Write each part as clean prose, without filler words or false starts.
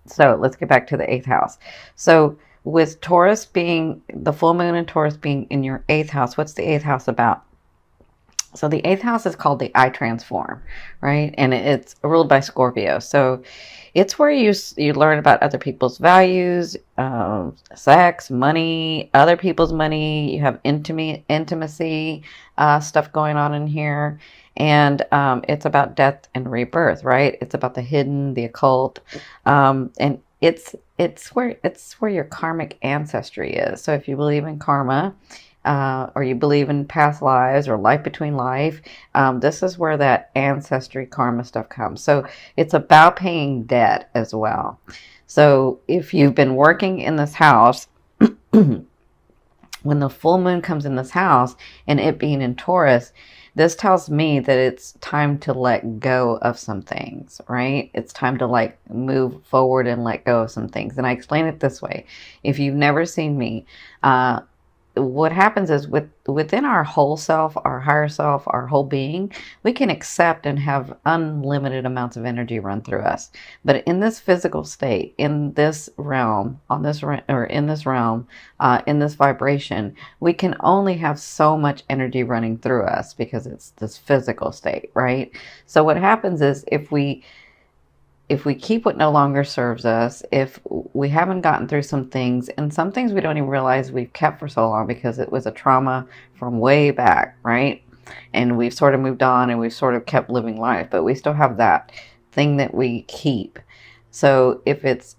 So let's get back to the eighth house. So with Taurus being the full moon and Taurus being in your eighth house, what's the eighth house about? So the eighth house is called the I transform, right? And it's ruled by Scorpio. So it's where you learn about other people's values, sex, money, other people's money. You have intimacy stuff going on in here, and it's about death and rebirth, right? It's about the hidden, the occult, and it's where your karmic ancestry is. So if you believe in karma, or you believe in past lives or life between life, this is where that ancestry karma stuff comes. So it's about paying debt as well. So if you've been working in this house, when the full moon comes in this house and it being in Taurus, this tells me that it's time to let go of some things, right? It's time to like move forward and let go of some things. And I explain it this way. If you've never seen me, what happens is within our whole self, our higher self, our whole being, we can accept and have unlimited amounts of energy run through us. But in this physical state, in this realm, in this realm, in this vibration, we can only have so much energy running through us because it's this physical state, right? So what happens is if we keep what no longer serves us, if we haven't gotten through some things, and some things we don't even realize we've kept for so long because it was a trauma from way back, right? And we've sort of moved on and we've sort of kept living life, but we still have that thing that we keep. So if it's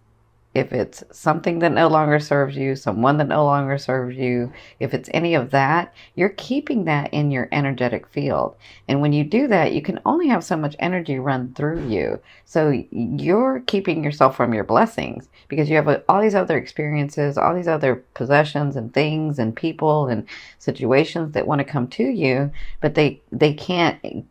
something that no longer serves you, someone that no longer serves you, if it's any of that, you're keeping that in your energetic field. And when you do that, you can only have so much energy run through you. So you're keeping yourself from your blessings because you have all these other experiences, all these other possessions and things and people and situations that want to come to you, but they can't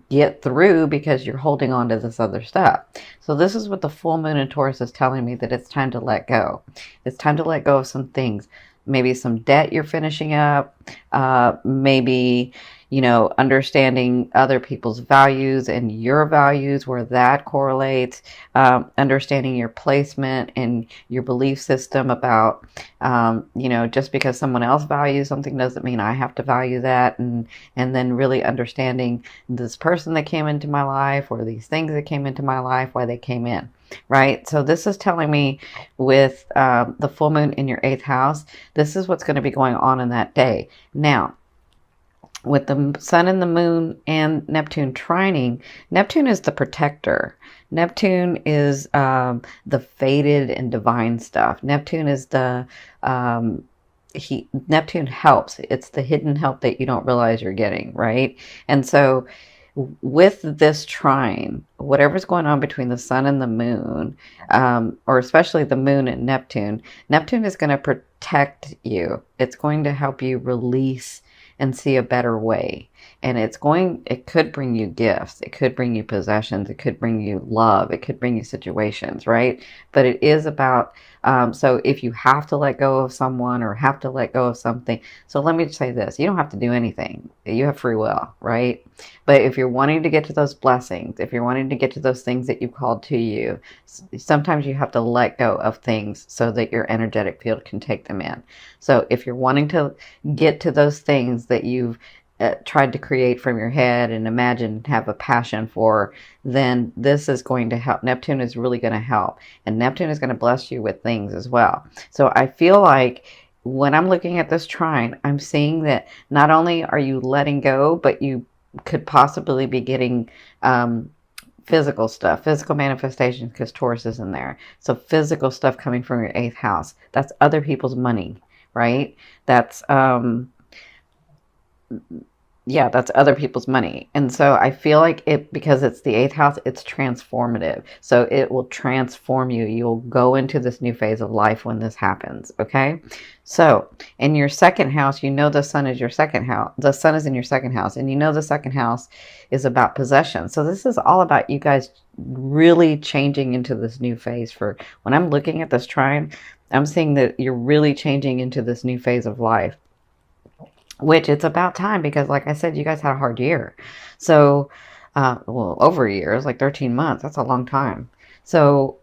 get through because you're holding on to this other stuff. So this is what the full moon in Taurus is telling me, that it's time to let go. It's time to let go of some things. Maybe some debt you're finishing up. Maybe, understanding other people's values and your values, where that correlates. Understanding your placement and your belief system about, just because someone else values something doesn't mean I have to value that. And then really understanding this person that came into my life or these things that came into my life, why they came in. Right? So this is telling me with the full moon in your eighth house, this is what's going to be going on in that day. Now, with the sun and the moon and Neptune trining, Neptune is the protector. Neptune is the fated and divine stuff. Neptune is Neptune helps. It's the hidden help that you don't realize you're getting, right? And so with this trine, whatever's going on between the sun and the moon, or especially the moon and Neptune, Neptune is going to protect you. It's going to help you release and see a better way. And it could bring you gifts. It could bring you possessions. It could bring you love. It could bring you situations, right? But it is about, so if you have to let go of someone or have to let go of something, so let me say this, you don't have to do anything. You have free will, right? But if you're wanting to get to those blessings, if you're wanting to get to those things that you've called to you, sometimes you have to let go of things so that your energetic field can take them in. So if you're wanting to get to those things that you've tried to create from your head and imagine and have a passion for, then this is going to help. Neptune is really going to help. And Neptune is going to bless you with things as well. So I feel like when I'm looking at this trine, I'm seeing that not only are you letting go, but you could possibly be getting physical stuff, physical manifestations, because Taurus is in there. So physical stuff coming from your eighth house. That's other people's money, right? That's that's other people's money. And so I feel like because it's the eighth house, it's transformative. So it will transform you. You'll go into this new phase of life when this happens. Okay. So in your second house, the sun is your second house. The sun is in your second house, and the second house is about possession. So this is all about you guys really changing into this new phase. For when I'm looking at this trine, I'm seeing that you're really changing into this new phase of life. Which it's about time, because like I said, you guys had a hard year. So, over a year, it's like 13 months. That's a long time. So,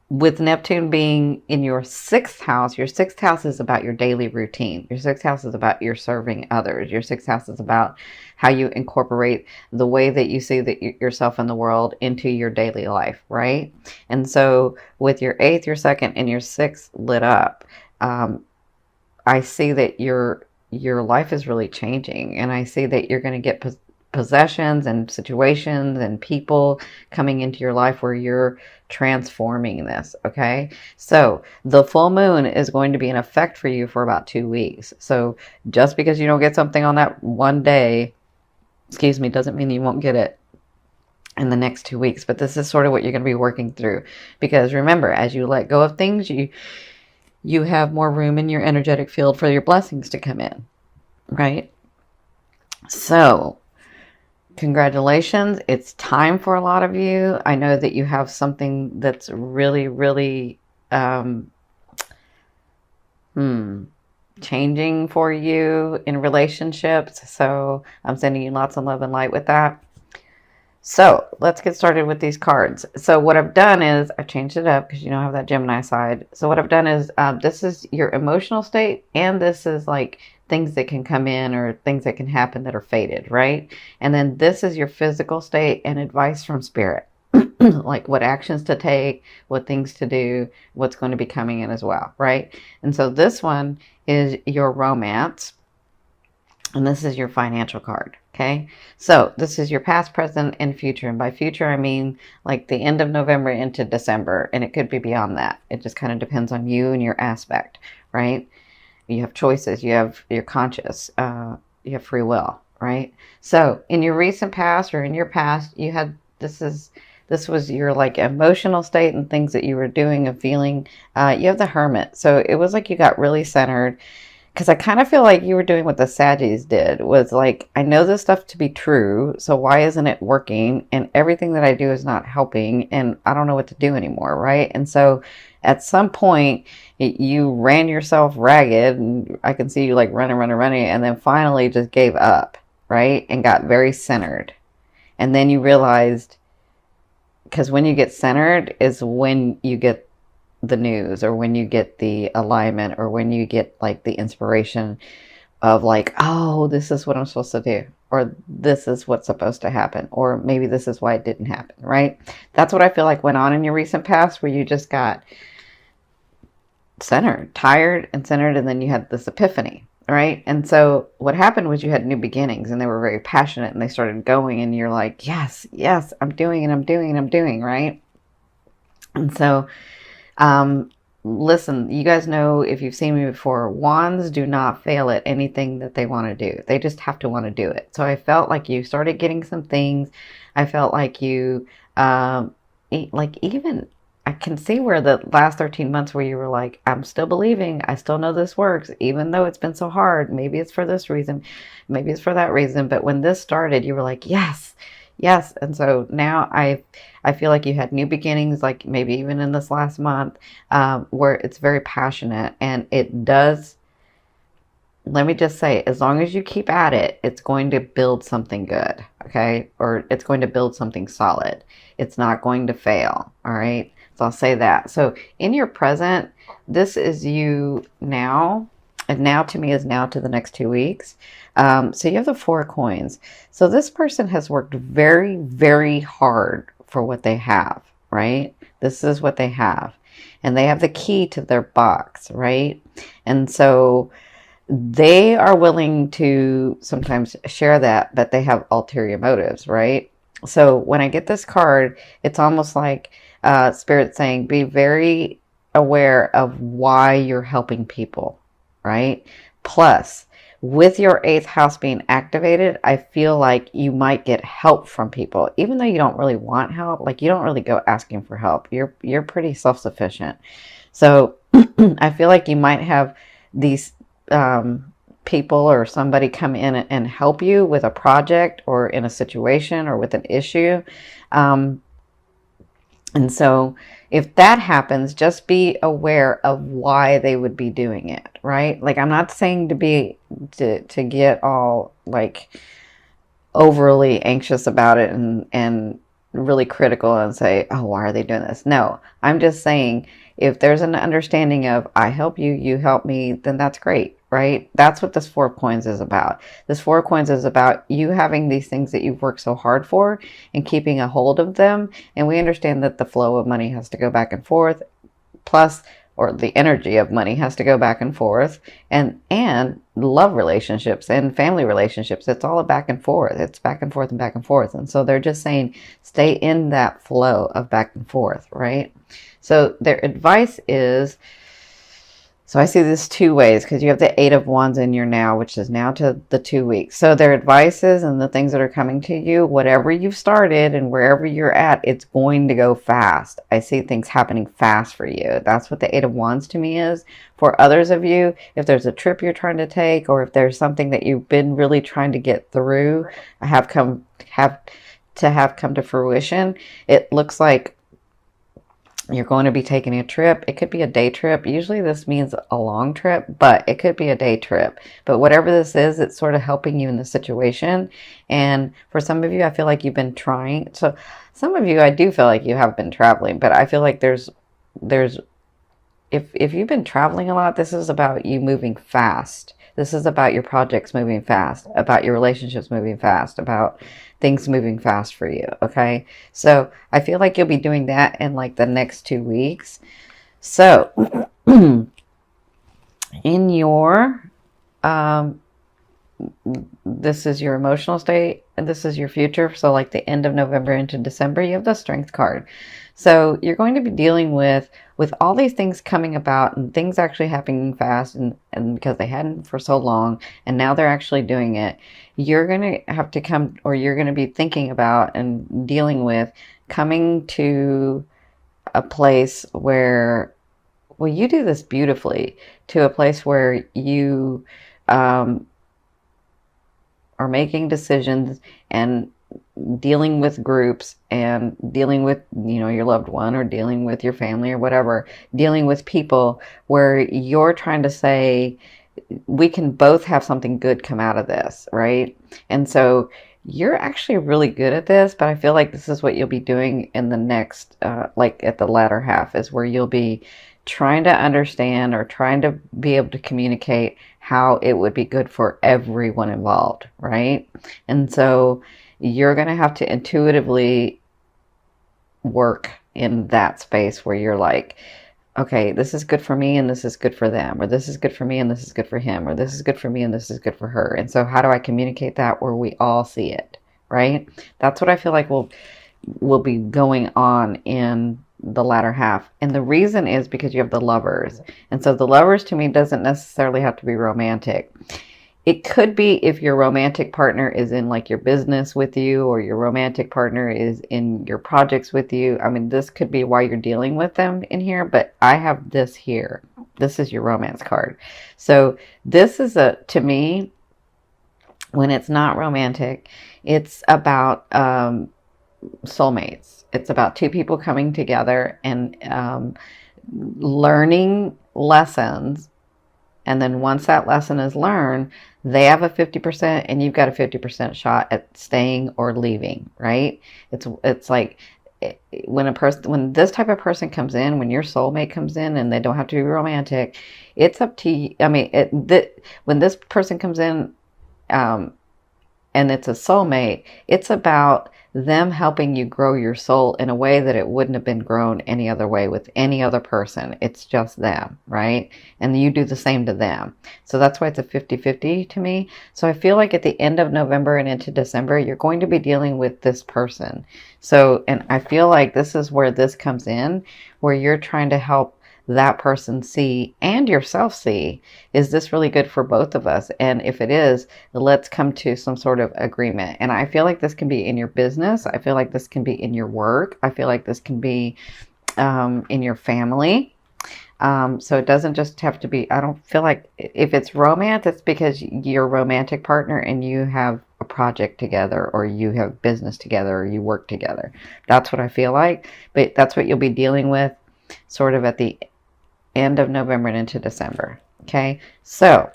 with Neptune being in your sixth house is about your daily routine. Your sixth house is about your serving others. Your sixth house is about how you incorporate the way that you see that yourself in the world into your daily life, right? And so with your eighth, your second, and your sixth lit up, I see that your life is really changing, and I see that you're going to get possessions and situations and people coming into your life where you're transforming this. Okay, so the full moon is going to be in effect for you for about 2 weeks. So just because you don't get something on that one day, excuse me, doesn't mean you won't get it in the next 2 weeks. But this is sort of what you're going to be working through, because remember, as you let go of things, you have more room in your energetic field for your blessings to come in, right? So congratulations. It's time for a lot of you. I know that you have something that's really, really changing for you in relationships. So I'm sending you lots of love and light with that. So let's get started with these cards. So what I've done is I've changed it up because you know I have that Gemini side. So what I've done is this is your emotional state, and this is like things that can come in or things that can happen that are fated, right? And then this is your physical state and advice from spirit, like what actions to take, what things to do, what's going to be coming in as well, right? And so this one is your romance, and this is your financial card. Okay, so this is your past, present, and future. And by future, I mean like the end of November into December. And it could be beyond that. It just kind of depends on you and your aspect, right? You have choices. You're conscious. You have free will, right? So in your recent past or in your past, you had, this was your like emotional state and things that you were doing and feeling. You have the Hermit. So it was like you got really centered. Because I kind of feel like you were doing what the Saggies did, was like, I know this stuff to be true, so why isn't it working? And everything that I do is not helping, and I don't know what to do anymore, right? And so at some point, you ran yourself ragged, and I can see you like running, and then finally just gave up, right? And got very centered. And then you realized, because when you get centered is when you get the news, or when you get the alignment, or when you get like the inspiration of like, oh, this is what I'm supposed to do, or this is what's supposed to happen, or maybe this is why it didn't happen, right? That's what I feel like went on in your recent past, where you just got centered, tired and centered, and then you had this epiphany, right? And so what happened was you had new beginnings, and they were very passionate, and they started going, and you're like, yes, I'm doing it, I'm doing, right? And so listen, you guys know, if you've seen me before, wands do not fail at anything that they want to do. They just have to want to do it. So I felt like you started getting some things. I felt like you, like even, I can see where the last 13 months where you were like, I'm still believing, I still know this works, even though it's been so hard. Maybe it's for this reason, maybe it's for that reason. But when this started, you were like, yes. And so now I feel like you had new beginnings, like maybe even in this last month, where it's very passionate, and it does, let me just say, as long as you keep at it, it's going to build something good, okay? Or it's going to build something solid. It's not going to fail, all right? So I'll say that. So in your present, this is you now, and now to me is now to the next 2 weeks. So you have the 4 of coins. So this person has worked very, very hard for what they have, right? This is what they have. And they have the key to their box, right? And so they are willing to sometimes share that, but they have ulterior motives, right? So when I get this card, it's almost like Spirit saying, be very aware of why you're helping people, right? Plus, with your 8th house being activated, I feel like you might get help from people, even though you don't really want help. Like, you don't really go asking for help. You're pretty self-sufficient. So I feel like you might have these people or somebody come in and help you with a project, or in a situation, or with an issue. And so if that happens, just be aware of why they would be doing it, right? Like, I'm not saying to get all like overly anxious about it and really critical and say, oh, why are they doing this? No, I'm just saying if there's an understanding of I help you, you help me, then that's great, right? That's what this Four of Coins is about. This Four of Coins is about you having these things that you've worked so hard for and keeping a hold of them. And we understand that the flow of money has to go back and forth, plus, or the energy of money has to go back and forth, and love relationships and family relationships, it's all a back and forth. It's back and forth and back and forth. And so they're just saying stay in that flow of back and forth, right? So their advice is, so I see this two ways, because you have the Eight of Wands in your now, which is now to the 2 weeks. So their advice is, and the things that are coming to you, whatever you've started and wherever you're at, it's going to go fast. I see things happening fast for you. That's what the Eight of Wands to me is. For others of you, if there's a trip you're trying to take, or if there's something that you've been really trying to get through, have come to fruition, it looks like you're going to be taking a trip. It could be a day trip. Usually this means a long trip, but it could be a day trip. But whatever this is, it's sort of helping you in the situation. And for some of you, I feel like you've been trying. So some of you, I do feel like you have been traveling, but I feel like there's if you've been traveling a lot, this is about you moving fast. This is about your projects moving fast, about your relationships moving fast, about things moving fast for you, okay? So I feel like you'll be doing that in like the next 2 weeks. So in your, this is your emotional state, and this is your future. So like the end of November into December, you have the Strength card. So you're going to be dealing with all these things coming about and things actually happening fast, and because they hadn't for so long, and now they're actually doing it, you're going to have to come, or you're going to be thinking about and dealing with coming to a place where, well, you do this beautifully, to a place where you are making decisions and dealing with groups and dealing with, you know, your loved one, or dealing with your family or whatever, dealing with people where you're trying to say, we can both have something good come out of this, right? And so you're actually really good at this, but I feel like this is what you'll be doing in the next, like at the latter half, is where you'll be trying to understand or trying to be able to communicate how it would be good for everyone involved, right? And so you're going to have to intuitively work in that space where you're like, okay, this is good for me and this is good for them, or this is good for me and this is good for him, or this is good for me and this is good for her. And so how do I communicate that where we all see it, right? That's what I feel like will be going on in the latter half. And the reason is because you have the Lovers. And so the Lovers to me doesn't necessarily have to be romantic. It could be if your romantic partner is in like your business with you, or your romantic partner is in your projects with you. I mean, this could be why you're dealing with them in here, but I have this here. This is your romance card. So this is to me, when it's not romantic, it's about soulmates. It's about two people coming together and learning lessons. And then once that lesson is learned, they have a 50% and you've got a 50% shot at staying or leaving, right? It's like when this type of person comes in, when your soulmate comes in, and they don't have to be romantic, it's up to you. I mean, when this person comes in, and it's a soulmate, it's about them helping you grow your soul in a way that it wouldn't have been grown any other way with any other person. It's just them, right? And you do the same to them. So that's why it's a 50-50 to me. So I feel like at the end of November and into December, you're going to be dealing with this person. So, and I feel like this is where this comes in, where you're trying to help that person see and yourself see, is this really good for both of us? And if it is, let's come to some sort of agreement. And I feel like this can be in your business. I feel like this can be in your work. I feel like this can be in your family. So it doesn't just have to be, I don't feel like if it's romance, it's because you're a romantic partner and you have a project together, or you have business together, or you work together. That's what I feel like. But that's what you'll be dealing with sort of at the end of November and into December. Okay, so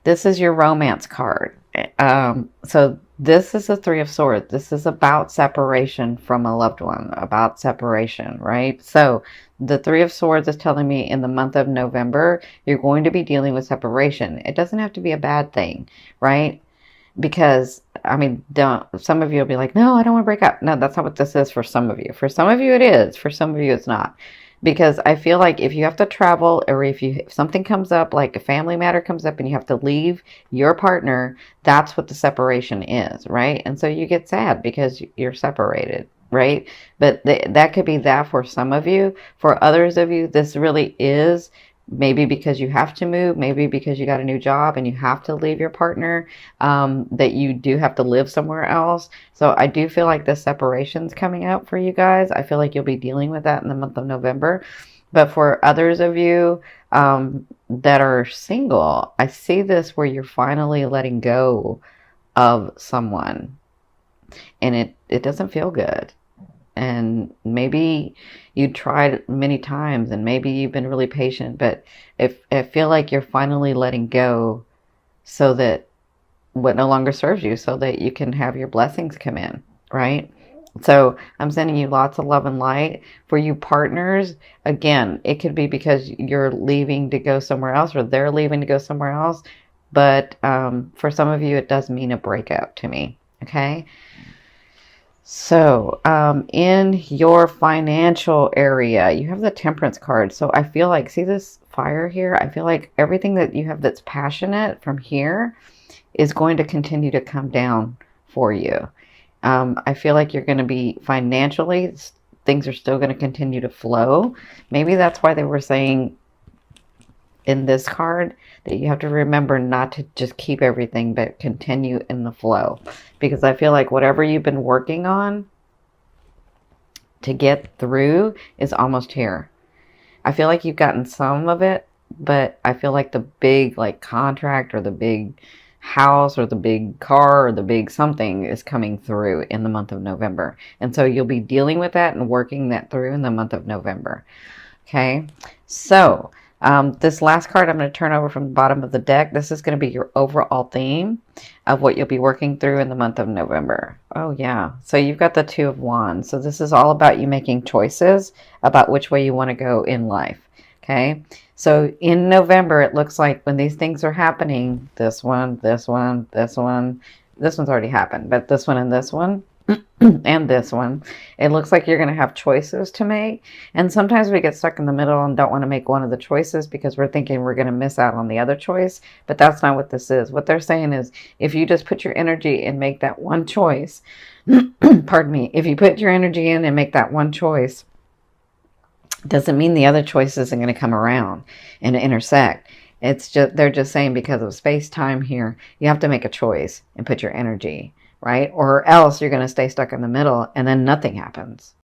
this is your romance card. So This is a Three of Swords. This is about separation from a loved one, about separation, right? So the Three of Swords is telling me in the month of November, you're going to be dealing with separation. It doesn't have to be a bad thing, right? Because I mean, don't, some of you will be like, no, I don't want to break up. No, that's not what this is for some of you. For some of you it is, for some of you it's not. Because I feel like if you have to travel, or if something comes up, like a family matter comes up and you have to leave your partner, that's what the separation is, right? And so you get sad because you're separated, right? But that could be that for some of you. For others of you, this really is maybe because you have to move, maybe because you got a new job and you have to leave your partner, that you do have to live somewhere else. So I do feel like the separation's coming up for you guys. I feel like you'll be dealing with that in the month of November. But for others of you that are single, I see this where you're finally letting go of someone, and it doesn't feel good. And maybe you tried many times and maybe you've been really patient, but if I feel like you're finally letting go so that what no longer serves you, so that you can have your blessings come in, right? So I'm sending you lots of love and light. For you partners, again, it could be because you're leaving to go somewhere else, or they're leaving to go somewhere else. But for some of you, it does mean a breakup to me. Okay. So, in your financial area, you have the Temperance card. So I feel like, see this fire here? I feel like everything that you have that's passionate from here is going to continue to come down for you. I feel like you're going to be financially, things are still going to continue to flow. Maybe that's why they were saying in this card that you have to remember not to just keep everything, but continue in the flow. Because I feel like whatever you've been working on to get through is almost here. I feel like you've gotten some of it, but I feel like the big like contract or the big house or the big car or the big something is coming through in the month of November. And so you'll be dealing with that and working that through in the month of November. Okay, so this last card I'm going to turn over from the bottom of the deck. This is going to be your overall theme of what you'll be working through in the month of November. Oh, yeah. So you've got the Two of Wands. So this is all about you making choices about which way you want to go in life. Okay. So in November, it looks like when these things are happening, this one, this one, this one, this one's already happened, but this one and this one, and this one, it looks like you're going to have choices to make. And sometimes we get stuck in the middle and don't want to make one of the choices because we're thinking we're going to miss out on the other choice. But that's not what this is. What they're saying is if you just put your energy and make that one choice, pardon me, if you put your energy in and make that one choice, doesn't mean the other choice isn't going to come around and intersect. It's just, they're just saying because of space time here, you have to make a choice and put your energy, right? Or else you're going to stay stuck in the middle and then nothing happens,